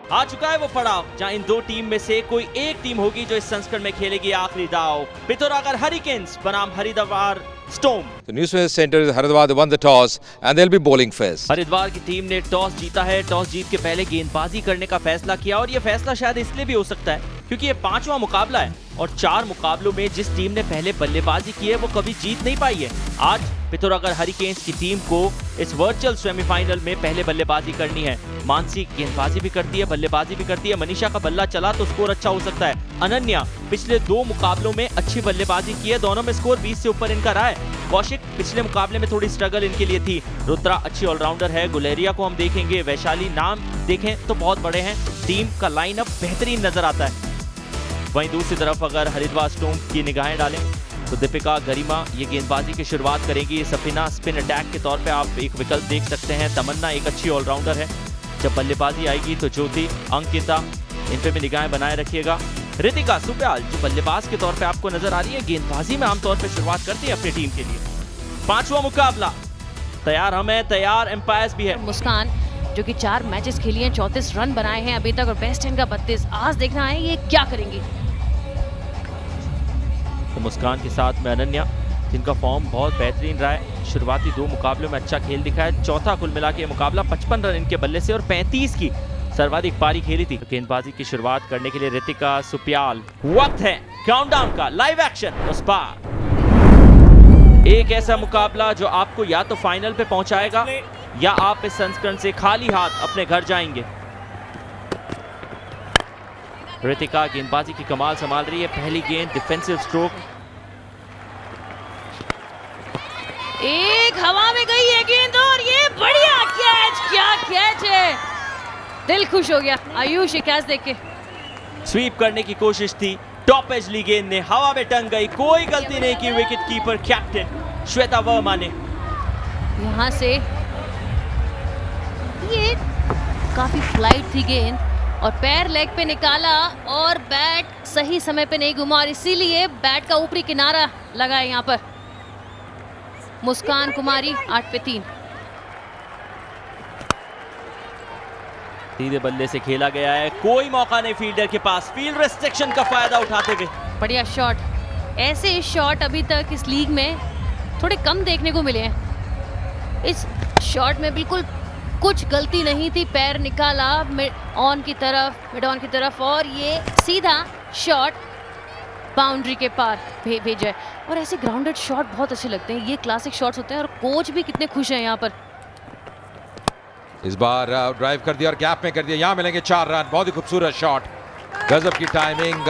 आ चुका है वो पड़ाव जहां इन दो टीम में से कोई एक टीम होगी जो इस संस्करण में खेलेगी आखिरी दाव। पिथौरागढ़ हरिकेन्स बनाम Haridwar storm. The News Center is Haridwar won the toss and they'll be bowling first. Haridwar की टीम ने टॉस जीता है। टॉस जीत के पहले गेंदबाजी करने का फैसला किया और ये फैसला शायद इसलिए भी हो सकता है क्योंकि ये 5वां मुकाबला है और 4 मुकाबलों में जिस टीम ने पहले बल्लेबाजी की है वो कभी जीत नहीं पाई है। आज पिथौरागढ़ हरिकेन्स की टीम को इस वर्चुअल सेमीफाइनल में पहले बल्लेबाजी करनी है। मानसी गेंदबाजी भी करती है, बल्लेबाजी भी करती है। मनीषा का बल्ला चला तो स्कोर अच्छा हो सकता है। अनन्या पिछले 2 मुकाबलों में अच्छी बल्लेबाजी की है, दोनों में स्कोर 20 से ऊपर इनका रहा है। कौशिक पिछले मुकाबले में थोड़ी स्ट्रगल इनके लिए थी। रुद्रा अच्छी ऑलराउंडर है। गुलेरिया को हम देखेंगे। वैशाली नाम देखें तो बहुत बड़े हैं। टीम का लाइनअप बेहतरीन नजर आता है। वहीं दूसरी तरफ अगर हरिद्वार स्टॉर्म की निगाहें डालें तो दीपिका, गरिमा ये गेंदबाजी की शुरुआत करेंगी। सफीना स्पिन अटैक के तौर पे आप एक विकल्प देख सकते हैं। तमन्ना एक अच्छी ऑलराउंडर है। जब बल्लेबाजी आएगी तो ज्योति, अंकिता इन पे भी निगाहें बनाए रखिएगा। रितिका सुब्याल जो बल्लेबाज के तौर पे आपको नजर आ रही है, गेंदबाजी में आमतौर पे शुरुआत करती है अपनी टीम के लिए। 5वां मुकाबला तैयार, हम हैं तैयार, एम्पायर्स भी है। मुस्कान जो कि 4 मैचेस खेली हैं, 34 रन बनाए हैं अभी तक और बेस्ट इनका 32। आज देखना है ये क्या करेंगी। तो मुस्कान के साथ में अनन्या जिनका फॉर्म बहुत बेहतरीन रहा है। शुरुआती 2 मुकाबलों में अच्छा खेल दिखा है। चौथा कुल मिला के मुकाबला 55 रन इनके बल्ले से और 35 की सर्वाधिक पारी खेली थी। गेंदबाजी की शुरुआत करने के लिए रितिका सुप्याल। वक्त है काउंटडाउन का, लाइव एक्शन उस पार। एक ऐसा मुकाबला जो आपको या तो फाइनल पे पहुंचाएगा या आप इस संस्करण से खाली हाथ अपने घर जाएंगे। रितिका गेंदबाजी की कमाल संभाल रही है। पहली गेंद डिफेंसिव स्ट्रोक, एक हवा में गई है गेंद और ये बढ़िया कैच, क्या कैच है, दिल खुश हो गया आयुष ये कैच देख के। स्वीप करने की कोशिश थी, टॉप एज ली गेंद ने हवा में टंग गई। कोई गलती नहीं की wicket keeper captain Shweta Verma ने। यहाँ से ये काफी फ्लाइट थी गेंद और पैर लेग पे निकाला और बैट सही समय पे नहीं घुमा और इसीलिए बैट का ऊपरी किनारा लगा है यहाँ पर। मुस्कान कुमारी 8 पे 3। सीधे बल्ले से खेला गया है, कोई मौका नहीं फील्डर के पास। फील्ड रेस्ट्रिक्शन का फायदा उठाते हुए बढ़िया शॉट। ऐसे शॉट अभी तक इस लीग में थोड़े कम देखने को मिले हैं। इस शॉट में बिल्कुल कुछ गलती नहीं थी, पैर निकाला मिड ऑन की तरफ और ये सीधा शॉट बाउंड्री के पार भेजा है। और ऐसे ग्राउंडेड शॉट बहुत अच्छे लगते हैं, ये क्लासिक शॉट्स होते हैं और कोच भी कितने खुश हैं यहाँ पर। इस बार ड्राइव कर दिया और गैप में कर दिया। यहाँ मिलेंगे 4 रन। बहुत ही खूबसूरत शॉट, गजब की टाइमिंग।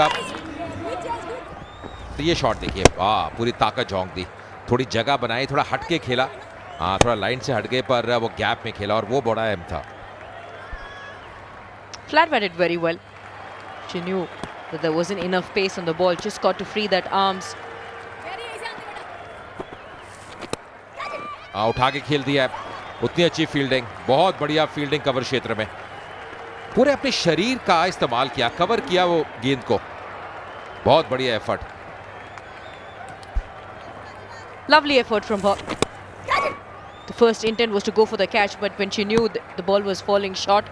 ये शॉट देखिए, पूरी ताकत झोंक दी। थोड़ी जगह बनाई, थोड़ा हटके खेला। थोड़ा लाइन से हट गए पर वो गैप में खेला और वो बड़ा अहम था। Flat batted very well. She knew that there wasn't enough pace on the ball. Just got to free that arms. उठा के खेल दिया है। उतनी अच्छी फील्डिंग, बहुत बढ़िया फील्डिंग कवर क्षेत्र में। पूरे अपने शरीर का इस्तेमाल किया, कवर किया वो गेंद को। बहुत बढ़िया effort. Lovely effort from her. The first intent was to go for the catch, but when she knew the ball was falling short,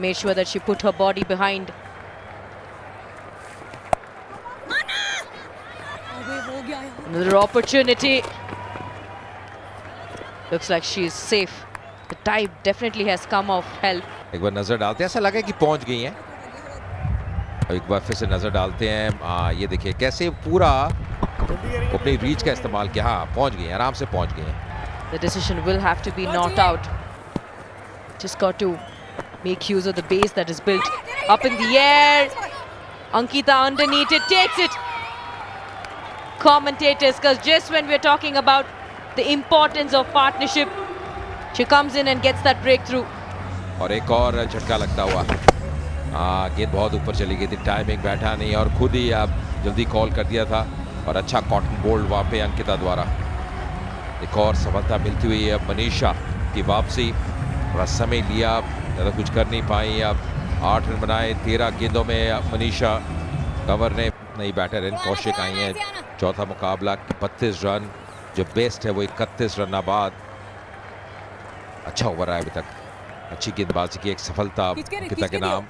made sure that she put her body behind. Another opportunity. Looks like she's safe. The tide definitely has come off help. एक बार नजर डालते हैं, ऐसा लगा कि पहुंच गई हैं। एक बार फिर से नजर डालते हैं। ये देखिए कैसे पूरा अपनी रीच का इस्तेमाल किया। हाँ, पहुंच गई हैं, आराम से पहुंच गई हैं। The decision will have to be not out. Just got to make use of the base that is built up in the air. Ankita underneath it, takes it. Commentators, because just when we're talking about the importance of partnership, she comes in and gets that breakthrough. और एक और झटका लगता हुआ। गेंद बहुत ऊपर चली गई थी, टाइमिंग बैठा नहीं और खुद ही आप जल्दी कॉल कर दिया था और अच्छा कॉटन बोल्ड वहाँ पे अंकिता द्वारा। एक और सफलता मिलती हुई है। मनीषा की वापसी, थोड़ा समय लिया, ज़्यादा कुछ कर नहीं पाई। अब 8 रन बनाए 13 गेंदों में। मनीषा कवर ने नई बैटर इन कौशिक आई हैं। चौथा मुकाबला 32 रन, जो बेस्ट है वो 31 रन बाद। अच्छा ओवर है अभी तक। अच्छी गेंदबाजी की एक सफलता अंकिता के नाम।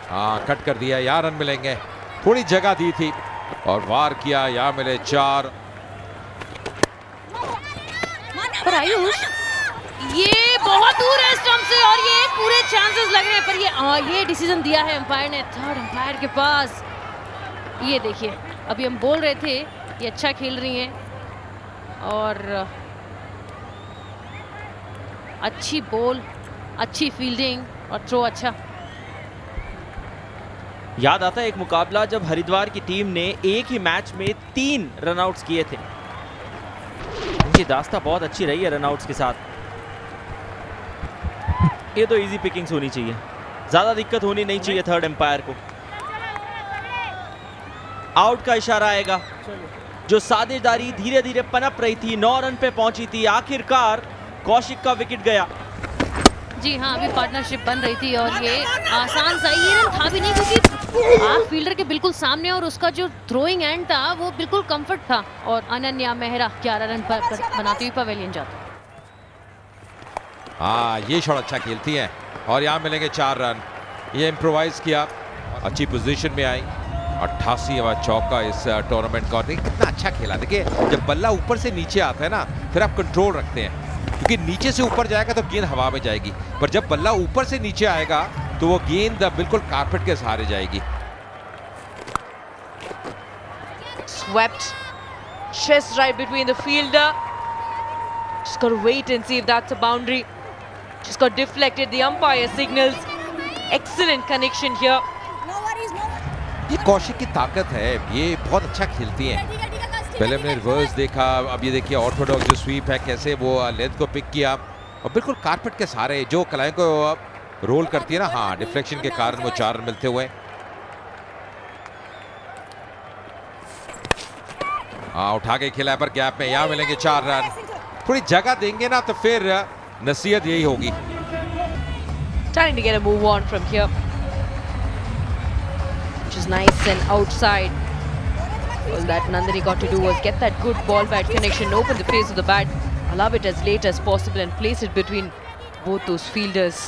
हाँ, कट कर दिया, यहाँ रन मिलेंगे। थोड़ी जगह दी थी और वार किया, यहाँ मिले 4। पर आयुष, ये बहुत दूर है स्टंप से और ये पूरे चांसेस लग रहे हैं, पर ये डिसीजन दिया है अंपायर ने, थर्ड अंपायर के पास। ये देखिए, अभी हम बोल रहे थे ये अच्छा खेल रही हैं और अच्छी बॉल, अच्छी फील्डिंग और थ्रो अच्छा। याद आता है एक मुकाबला जब हरिद्वार की टीम ने एक ही मैच में 3 रनआउट्स किए थे। उनकी दास्ता बहुत अच्छी रही है रनआउट्स के साथ। ये तो इजी पिकिंग्स होनी चाहिए, ज्यादा दिक्कत होनी नहीं चाहिए थर्ड एम्पायर को। आउट का इशारा आएगा। जो साझेदारी धीरे धीरे पनप रही थी, 9 रन पे पहुंची थी, आखिरकार कौशिक का विकेट गया। जी हाँ, अभी पार्टनरशिप बन रही थी और ये आसान सा ये रन था भी नहीं, क्योंकि आप फील्डर के बिल्कुल सामने और उसका जो थ्रोइंग एंड था वो बिल्कुल कंफर्ट था। और अनन्या मेहरा 11 रन पर बनाती हुई पवेलियन जाती। हाँ, ये शॉट अच्छा खेलती हैं और यहाँ मिलेंगे 4 रन। ये इम्प्रोवाइज किया, अच्छी पोजीशन में आई। 88वां चौका इस टूर्नामेंट का। कितना अच्छा खेला। देखिए, जब बल्ला ऊपर से नीचे आता है ना, फिर आप कंट्रोल रखते हैं, क्योंकि नीचे से ऊपर जाएगा तो गेंद हवा में जाएगी, पर जब बल्ला ऊपर से नीचे आएगा तो वो गेंद बिल्कुल कारपेट के सहारे जाएगी। Swept. Chest right between the fielder. Just got to wait and see if that's a boundary. Just got deflected. The umpire signals. Excellent connection here. ये कौशिक की ताकत है, ये बहुत अच्छा खेलती हैं। पहले हमने रिवर्स देखा, अब ये देखिए ऑर्थोडॉक्स जो स्वीप है, कैसे वो लेंथ को पिक किया और बिल्कुल कारपेट के सहारे जो कलाई को रोल करती है ना, हाँ, डिफ्लेक्शन के कारण वो 4 रन मिलते हुए। हाँ, उठा के खिलाया पर गैप में, यहाँ मिलेंगे 4 रन। थोड़ी जगह देंगे ना तो फिर नसीहत यही होगी। Trying to get a move on from here. Which is nice and outside. All that Nandini got to do was get that good ball bat connection, open the face of the bat, allow it as late as possible and place it between both those fielders.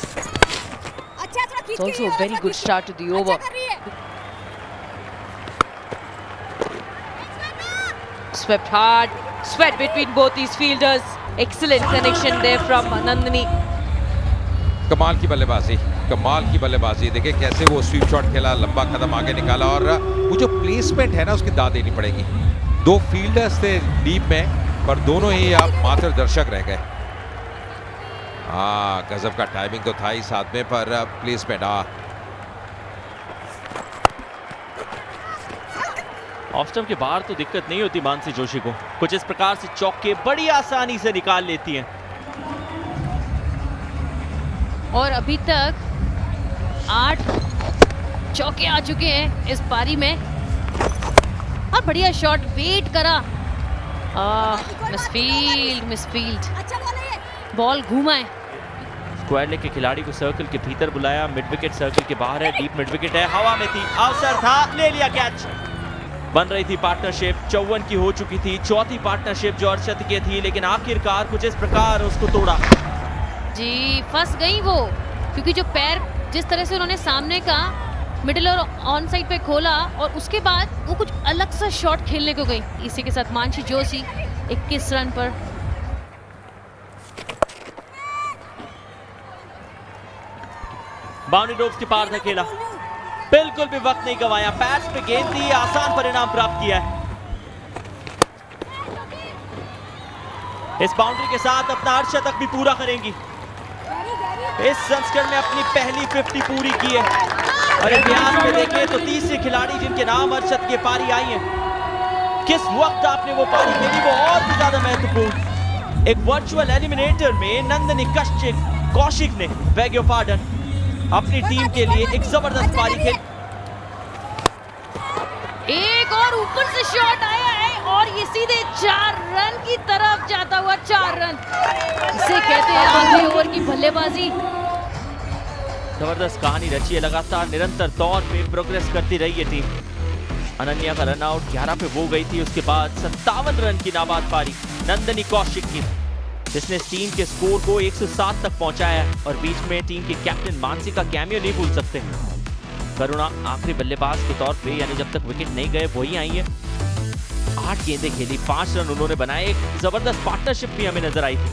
It's also a very good start to the over. Swept hard, sweat between both these fielders. Excellent connection there from Nandini. कमाल की बल्लेबाजी, कमाल की बल्लेबाजी। देखिए कैसे वो sweep shot खेला, लंबा कदम आगे निकाला और वो जो प्लेसमेंट है ना, उसकी दाद देनी पड़ेगी। 2 फील्डर्स थे डीप में, पर दोनों ही आप मात्र दर्शक रह गए। हाँ, गजब का टाइमिंग तो था ही साथ में, पर प्लेसमेंट ऑफ स्टंप के बाहर तो दिक्कत नहीं होती मानसी जोशी को। कुछ इस प्रकार से चौके बड़ी आसानी से निकाल लेती हैं। और अभी तक 8 चौके आ चुके हैं इस पारी में। और बढ़िया शॉट, वेट करा, मिसफील्ड, बॉल घूमा है। स्क्वायर लेग के खिलाड़ी को सर्कल के भीतर बुलाया, मिड विकेट सर्कल के बाहर है, डीप मिड विकेट है, हवा में थी, अवसर था, ले लिया कैच। बन रही थी पार्टनरशिप, 54 की हो चुकी थी, चौथी पार्टनरशिप जो अर्शद की थी, लेकिन आखिरकार कुछ इस प्रकार उसको तोड़ा। जी, फंस गई वो, क्योंकि जो पैर जिस तरह से उन्होंने सामने का मिडिल और ऑन साइड पे खोला और उसके बाद वो कुछ अलग सा शॉट खेलने को गई। इसी के साथ मानसी जोशी 21 रन पर। बाउंड्री रोप्स के पार था खेला, बिल्कुल भी वक्त नहीं गवाया, पैड्स पे गेंद दी, आसान परिणाम प्राप्त किया है। इस बाउंड्री के साथ अपना अर्धशतक भी पूरा करेंगी। इस संस्करण में अपनी पहली 50 पूरी की है और इतिहास में देखें तो तीसरे खिलाड़ी जिनके नाम अर्धशतक की पारी आई है। किस वक्त आपने वो पारी खेली, वो और भी ज्यादा महत्वपूर्ण। एक वर्चुअल एलिमिनेटर में नंदनी कौशिक ने, बेग योर पार्डन, अपनी टीम के लिए एक जबरदस्त पारी खेली। एक और ऊपर से शॉट आया है और ये सीधे 4 रन की तरफ जाता हुआ 4 रन। इसे कहते हैं आखिरी ओवर की बल्लेबाजी। जबरदस्त कहानी रची है, लगातार निरंतर तौर पे प्रोग्रेस करती रही है टीम। अनन्या का रन आउट 11 पे वो गई थी, उसके बाद 57 रन की नाबाद पारी नंदनी कौशिक की। जिसने इस टीम के स्कोर को 107 तक पहुंचाया है। और बीच में टीम के कैप्टन मानसी का कैमियो नहीं भूल सकते। करुणा आखिरी बल्लेबाज के तौर पे, यानी जब तक विकेट नहीं गए वही आई है। 8 गेंदें खेली, 5 रन उन्होंने बनाए। एक जबरदस्त पार्टनरशिप भी हमें नजर आई थी।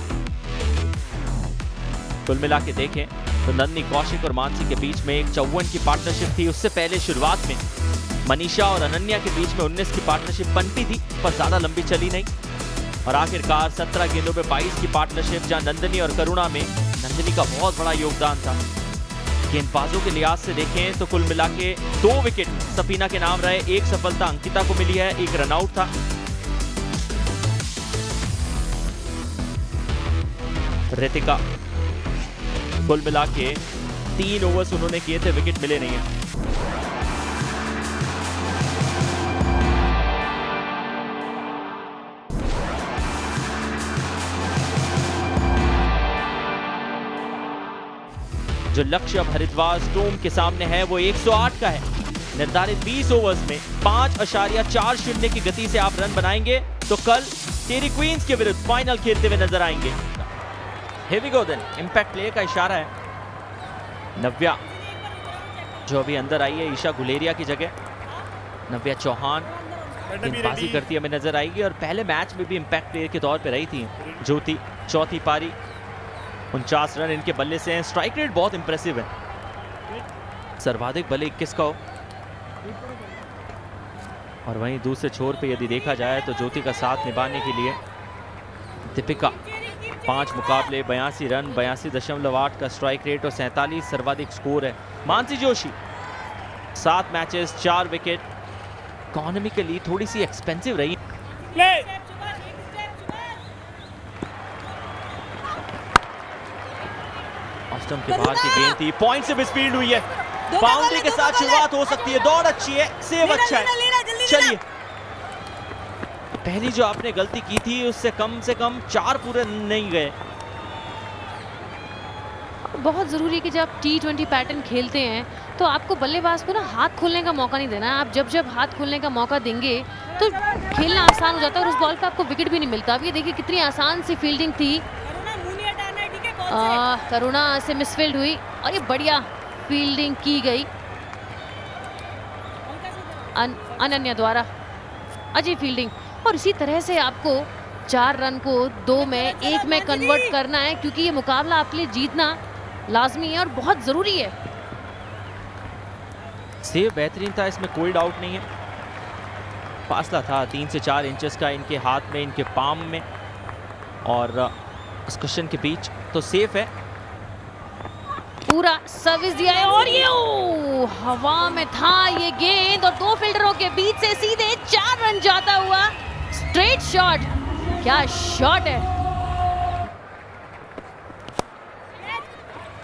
कुल मिला के देखें तो नंदनी कौशिक और मानसी के बीच में एक 54 की पार्टनरशिप थी। उससे पहले शुरुआत में मनीषा और अनन्या के बीच में 19 की पार्टनरशिप बनती थी, पर ज्यादा लंबी चली नहीं। और आखिरकार 17 गेंदों में 22 की पार्टनरशिप, जहां नंदनी और करुणा में नंदनी का बहुत बड़ा योगदान था। गेंदबाजों के लिहाज से देखें तो कुल मिला के 2 विकेट सफीना के नाम रहे। एक सफलता अंकिता को मिली है, एक रनआउट था। रितिका कुल मिला के 3 ओवर्स उन्होंने किए थे, विकेट मिले नहीं है। जो लक्ष्य अब हरिद्वार स्टॉर्म के सामने है वो 108 का है। निर्धारित 20 ओवर्स में 5.40 की गति से आप रन बनाएंगे तो कल टेरी क्वींस के विरुद्ध फाइनल खेलते हुए नजर आएंगे। हेवी गो देन, इंपैक्ट प्ले का इशारा है। नव्या जो अभी अंदर आई है ईशा गुलेरिया की जगह, नव्या चौहान गेंदबाजी करती हमें नजर आएगी। और पहले मैच में भी इंपैक्ट प्लेयर के तौर पे रही थी ज्योति। चौथी पारी 49 रन इनके बल्ले से हैं। स्ट्राइक रेट बहुत इंप्रेसिव है, सर्वाधिक बल्ले 21 का हो। और वहीं दूसरे छोर पे यदि देखा जाए तो ज्योति का साथ निभाने के लिए दीपिका 5 मुकाबले 82 रन 82.8 का स्ट्राइक रेट और 47 सर्वाधिक स्कोर है। Mansi Joshi 7 matches 4 wicket, economically थोड़ी सी एक्सपेंसिव रही। ऑस्टम के बाहर की गेंद थी, पॉइंट से मिसफील्ड हुई है। बाउंड्री के साथ शुरुआत हो सकती है, दौड़ अच्छी है, सेव अच्छा है। चलिए, पहली जो आपने गलती की थी उससे कम 4 पूरे नहीं गए। बहुत ज़रूरी है कि जब T20 पैटर्न खेलते हैं तो आपको बल्लेबाज को ना हाथ खोलने का मौका नहीं देना है। आप जब हाथ खोलने का मौका देंगे तो खेलना आसान हो जाता है और उस बॉल पे आपको विकेट भी नहीं मिलता। अब ये देखिए कितनी आसान सी फील्डिंग थी। करुणा से मिसफील्ड हुई और ये बढ़िया फील्डिंग की गई अनन्या द्वारा। अजय फील्डिंग। और इसी तरह से आपको 4 रन को 2 में 1 में कन्वर्ट करना है, क्योंकि ये मुकाबला आपके लिए जीतना लाजमी है और बहुत जरूरी है। सेव बेहतरीन था, इसमें कोई डाउट नहीं है। फासला था 3 से 4 इंचेस का इनके हाथ में, इनके पाम में और उस कुशन के बीच, तो सेफ है। पूरा सर्विस दिया है और ये हवा में था ये गेंद और 2 फील्डरों के बीच से सीधे 4 रन जाता हुआ स्ट्रेट शॉट। क्या शॉट है,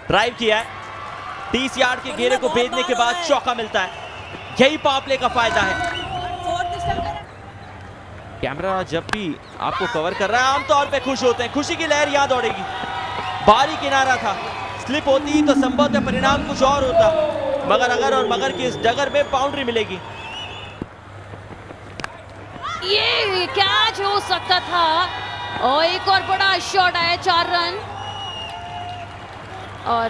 ड्राइव किया है, 30 यार्ड के घेरे को भेजने के बाद चौका मिलता है। यही पावर प्ले का फायदा है। कैमरा जब भी आपको कवर कर रहा है आमतौर पे खुश होते हैं, खुशी की लहर याद दौड़ेगी। बारी किनारा था, स्लिप होती तो संभवतः परिणाम कुछ और होता, मगर अगर और मगर की इस डगर में बाउंड्री मिलेगी। ये कैच हो सकता था और एक और बड़ा शॉट आया, 4 रन। और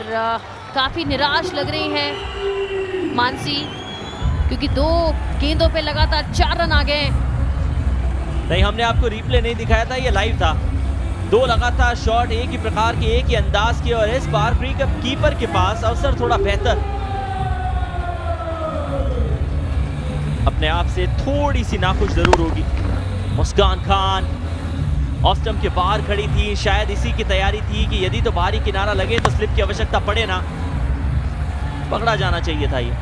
काफी निराश लग रही है मानसी, क्योंकि 2 गेंदों पे लगातार 4 रन आ गए। नहीं, हमने आपको रिप्ले नहीं दिखाया था, ये लाइव था। 2 लगातार शॉट एक ही प्रकार के, एक ही अंदाज के, और इस बार कीपर के पास अवसर थोड़ा बेहतर, अपने आप से थोड़ी सी नाखुश जरूर होगी। मुस्कान खान ऑस्टम के बाहर खड़ी थी, शायद इसी की तैयारी थी कि यदि तो बाहरी किनारा लगे तो स्लिप की आवश्यकता पड़े ना, पकड़ा जाना चाहिए था ये।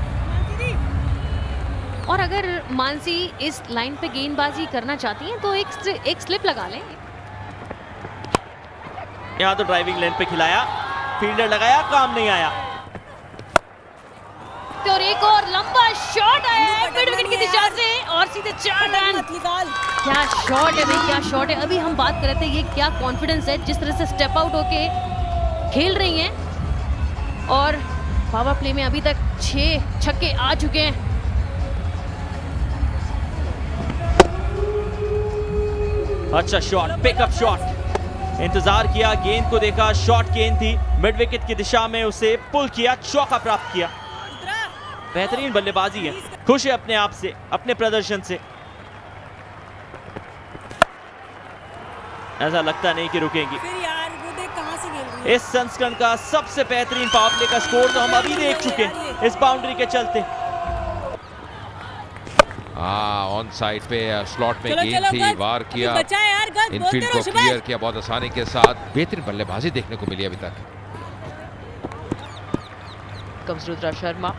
और अगर मानसी इस लाइन पे गेंदबाजी करना चाहती हैं तो एक स्लिप लगा लें। यहाँ तो ड्राइविंग लेन पे खिलाया, फील्डर लगाया, काम नहीं आया। और एक और लंबा शॉट आया है मिड विकेट की दिशा से और सीधे 4 रन। क्या शॉट है भाई, क्या शॉट है। अभी हम बात कर रहे थे ये क्या कॉन्फिडेंस है, जिस तरह से स्टेप आउट होके खेल रही हैं। और पावर प्ले में अभी तक 6 छक्के आ चुके हैं। अच्छा शॉट, पिकअप शॉट, इंतजार किया, गेंद को देखा, शॉर्ट गेंद थी, मिड विकेट की दिशा में उसे पुल किया, चौका प्राप्त किया। बेहतरीन बल्लेबाजी है, खुश है अपने आप से, अपने प्रदर्शन से। ऐसा लगता नहीं कि रुकेंगी। इस संस्करण का सबसे बेहतरीन पावर प्ले का स्कोर तो हम अभी देख चुके हैं इस बाउंड्री के चलते। ऑन साइड पे स्लॉट में गेंद थी, वार किया, इनफील्ड को क्लियर किया बहुत आसानी के साथ। बेहतरीन बल्लेबाजी देखने को मिली अभी तक। Comes Rudra Sharma,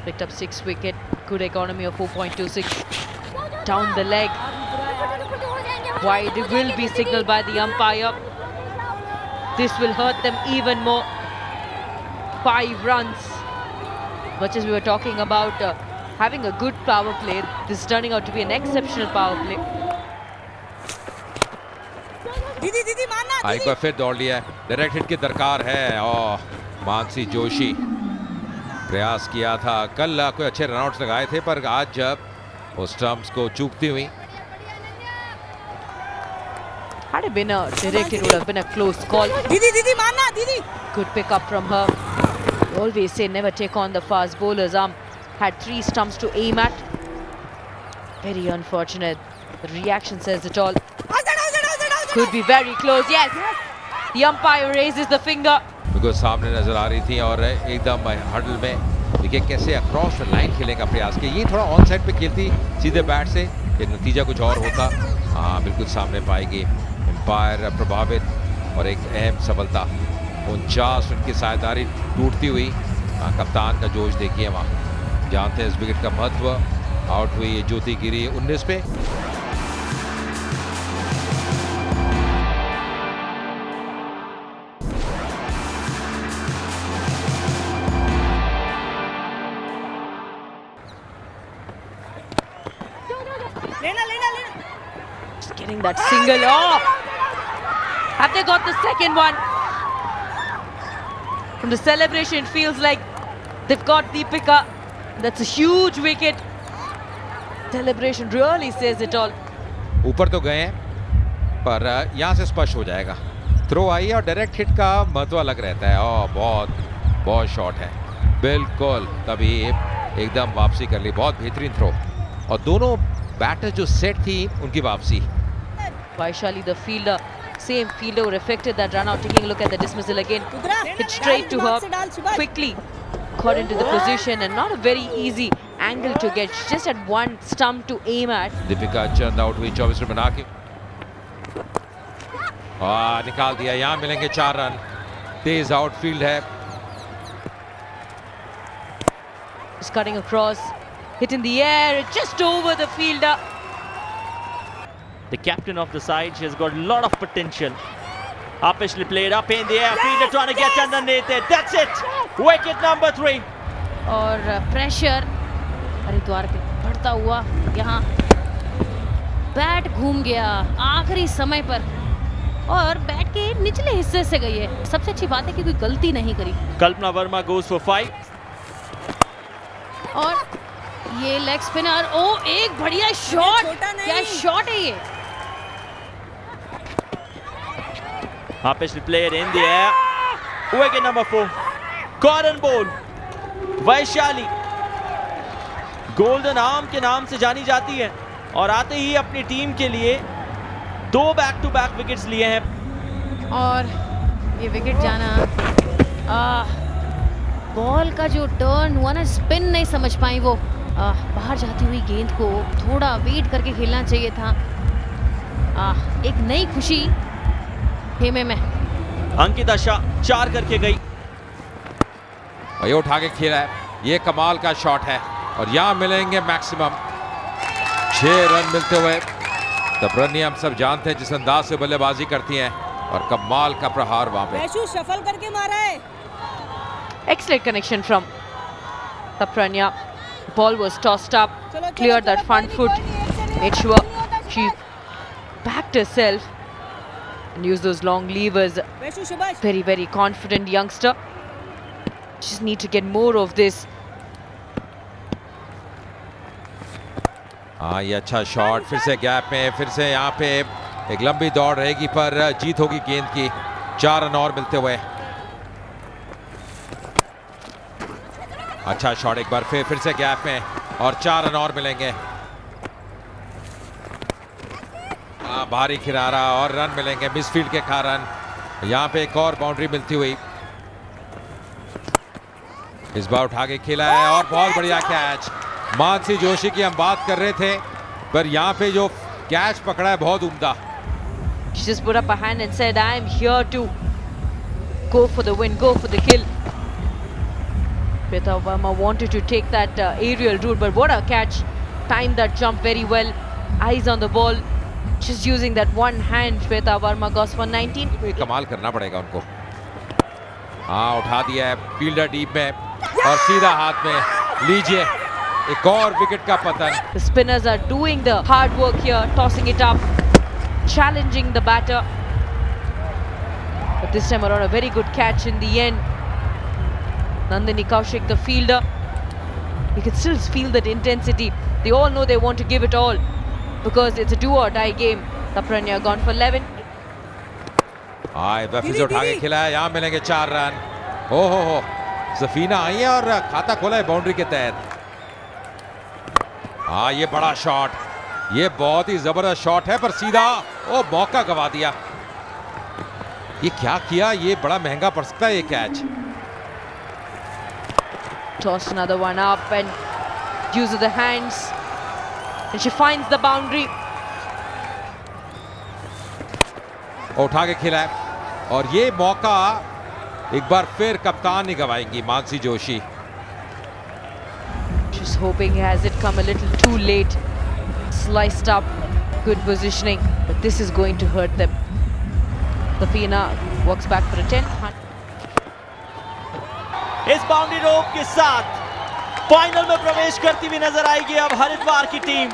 picked up 6 wicket, good economy of 4.26. Down the leg, wide will be signaled by the umpire. This will hurt them even more. 5 runs. Much as we were talking about having a good power play, this is turning out to be an exceptional power play. एक बार फिर दौड़ लिया है, direct hit की दरकार है। और मानसी जोशी प्रयास किया था, कल कोई अच्छे रनआउट्स लगाए थे, पर आज जब वो स्टंप्स को चूकती हुई। Had it been a direct, it would have been a close call. दीदी मानना दीदी। Good pick up from her. Always say never take on the fast bowlers. Had 3 stumps to aim at. Very unfortunate. The reaction says it all. Could be very close. Yes. The umpire raises the finger. बिल्कुल सामने नजर आ रही थी और एकदम huddle में देखिए कैसे अक्रॉस द लाइन खेलने का प्रयास किया। ये थोड़ा ऑन साइड पे खेलती सीधे बैट से, ये नतीजा कुछ और होता। हाँ, बिल्कुल सामने पाएगी। एम्पायर प्रभावित और एक अहम सफलता। 49 रन की साझेदारी टूटती हुई। कप्तान का जोश देखिए वहाँ, जानते हैं इस विकेट का महत्व। आउट हुई ज्योति गिरी 19 पे। Just getting that single. Oh! Have they got the second one? From the celebration, it feels like they've got Deepika. That's a huge wicket. Celebration really says it all. ऊपर तो गए हैं, पर यहाँ से स्पष्ट हो जाएगा। थ्रो आई और डायरेक्ट हिट का महत्व अलग रहता है। और बहुत शॉट है, बिल्कुल तभी एकदम वापसी कर ली। बहुत बेहतरीन थ्रो और दोनों बैटर जो सेट थी उनकी वापसी। Vaishali, the fielder, same fielder who effected that run out. Taking a look at the dismissal again, hit straight to her, quickly got into the position, and not a very easy angle to get. She just had one stump to aim at. Deepika Chand out हुई 24 run बना के। निकाल दिया, यहाँ मिलेंगे 4 run. तेज outfield है। Just cutting across, hit in the air, just over the fielder. The captain of the side, she has got a lot of potential. Upishly played up in the air, fielder trying to get underneath it. That's it. Wicket number 3. और pressure Haridwar पे बढ़ता हुआ, यहाँ bat घूम गया आखिरी समय पर और बैट के निचले हिस्से से गई है। सबसे अच्छी बात है कि कोई गलती नहीं करी। कल्पना वर्मा goes for 5. और ये लेग स्पिनर, ओ एक बढ़िया शॉट, क्या शॉट है ये। Upishly played in the air. Wicket number 4. Cotton ball. Vaishali golden arm के नाम से जानी जाती है और आते ही अपनी टीम के लिए 2 बैक टू बैक विकेट्स लिए हैं। और ये विकेट जाना, बॉल का जो टर्न हुआ ना, स्पिन नहीं समझ पाई वो। बाहर जाती हुई गेंद को थोड़ा वेट करके खेलना चाहिए था। एक नई खुशी खेमे में। अंकिता शाह 4 करके गई और ये उठा के खेला है, ये कमाल का शॉट है और यहाँ मिलेंगे मैक्सिमम 6 रन मिलते हुए। तपरनी हम सब जानते हैं जिस अंदाज से बल्लेबाजी करती हैं और कमाल का प्रहार वहां पे। शफल करके मारा है। Excellent connection from Tapranya. Ball was tossed up, cleared that front foot, made sure she backed herself and used those long levers. Very, very confident youngster. Just need to get more of this. हाँ, ये अच्छा shot, फिर से gap में, फिर से यहाँ पे एक लंबी दौड़ रहेगी पर जीत होगी गेंद की। 4 रन और मिलते हुए। अच्छा शॉट एक बार फिर से गैप में और 4 रन और मिलेंगे। भारी किनारा और रन मिलेंगे मिसफील्ड के कारण। यहां पे एक और बाउंड्री मिलती हुई। इस बार उठा के खेला है और बहुत बढ़िया कैच। मानसी जोशी की हम बात कर रहे थे पर यहां पे जो कैच पकड़ा है बहुत उम्दा। She just put up a hand and said, I am here to go for the win, go for the kill. Shweta Verma wanted to take that aerial route, but what a catch. Timed that jump very well. Eyes on the ball. Just using that one hand, Shweta Verma goes for 19. तो कमाल करना पड़ेगा उनको। हाँ उठा दिया है fielder deep में और सीधा हाथ में। लीजिए एक और विकेट का पतन। The spinners are doing the hard work here, tossing it up, challenging the batter. But this time around, a very good catch in the end. Nandini Kaushik, the fielder, you can still feel that intensity. They all know they want to give it all because it's a do or die game. Tapranya gone for 11. हाँ फिर से उठा के खिला है। यहाँ मिलेंगे 4 run. हो सफीना आई है और खाता खोला है बाउंड्री के तहत। हाँ ये बड़ा शॉट, ये बहुत ही जबरदस्त शॉट है पर सीधा मौका गवा दिया। ये क्या किया, ये बड़ा महंगा पड़ सकता है ये catch. Toss another one up and use of the hands, and she finds the boundary. उठा के खिला है और ये मौका एक बार फिर कप्तान नहीं गवाएंगी Mansi Joshi. She's hoping has it come a little too late. Sliced up, good positioning, but this is going to hurt them. Safina walks back for a 10. इस बाउंड्री रोप के साथ फाइनल में प्रवेश करती हुई नजर आएगी अब हरिद्वार की टीम।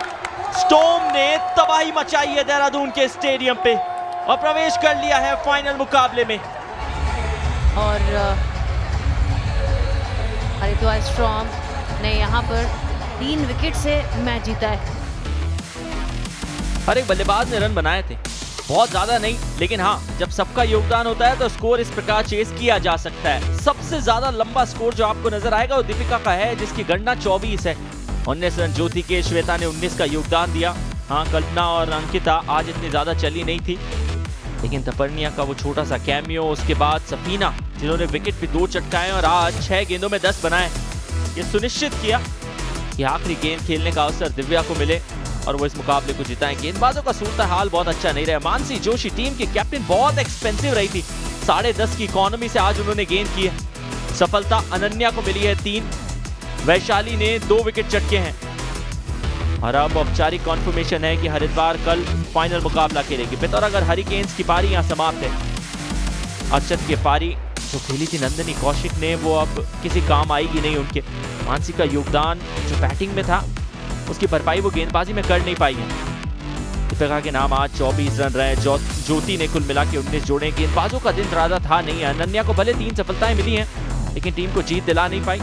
स्टॉर्म ने तबाही मचाई है देहरादून के स्टेडियम पे और प्रवेश कर लिया है फाइनल मुकाबले में। और हरिद्वार स्टॉर्म ने यहाँ पर 3 विकेट से मैच जीता है। हर एक बल्लेबाज ने रन बनाए थे, बहुत ज्यादा नहीं, लेकिन हाँ जब सबका योगदान होता है तो स्कोर इस प्रकार चेस किया जा सकता है। सबसे ज्यादा लंबा स्कोर जो आपको नजर आएगा वो दीपिका का है जिसकी गणना 24 है। 19 रन ज्योति के, श्वेता ने 19 का योगदान दिया। हाँ कल्पना और अंकिता आज इतनी ज्यादा चली नहीं थी, लेकिन तपरनिया का वो छोटा सा कैमियो, उसके बाद सफीना जिन्होंने विकेट पे 2 चटकाए और आज 6 गेंदों में 10 बनाए, ये सुनिश्चित किया कि आखिरी गेंद खेलने का अवसर दिव्या को मिले और वो इस मुकाबले को जिताएं। गेंदबाजों का सूरत हाल बहुत अच्छा नहीं रहा। मानसी जोशी टीम की कैप्टन बहुत एक्सपेंसिव रही थी, 10.5 की इकोनॉमी से आज उन्होंने गेंद की है। सफलता अनन्या को मिली है 3, वैशाली ने 2 विकेट चटके हैं और अब औपचारिक कॉन्फर्मेशन है कि हरिद्वार कल फाइनल मुकाबला खेलेगी। पिथौरागढ़ हरिकेन्स की पारी यहाँ समाप्त है। अक्षत की पारी जो खेली थी नंदिनी कौशिक ने वो अब किसी काम आएगी नहीं उनके। मानसी का योगदान जो बैटिंग में था उसकी भरपाई वो गेंदबाजी में कर नहीं पाई है। दीपिका के नाम आज 24 रन रहे। ज्योति ने कुल मिला के 19 जोड़े। गेंदबाजों का दिन राजा था नहीं। अनन्या को भले 3 सफलताएं मिली हैं लेकिन टीम को जीत दिला नहीं पाई।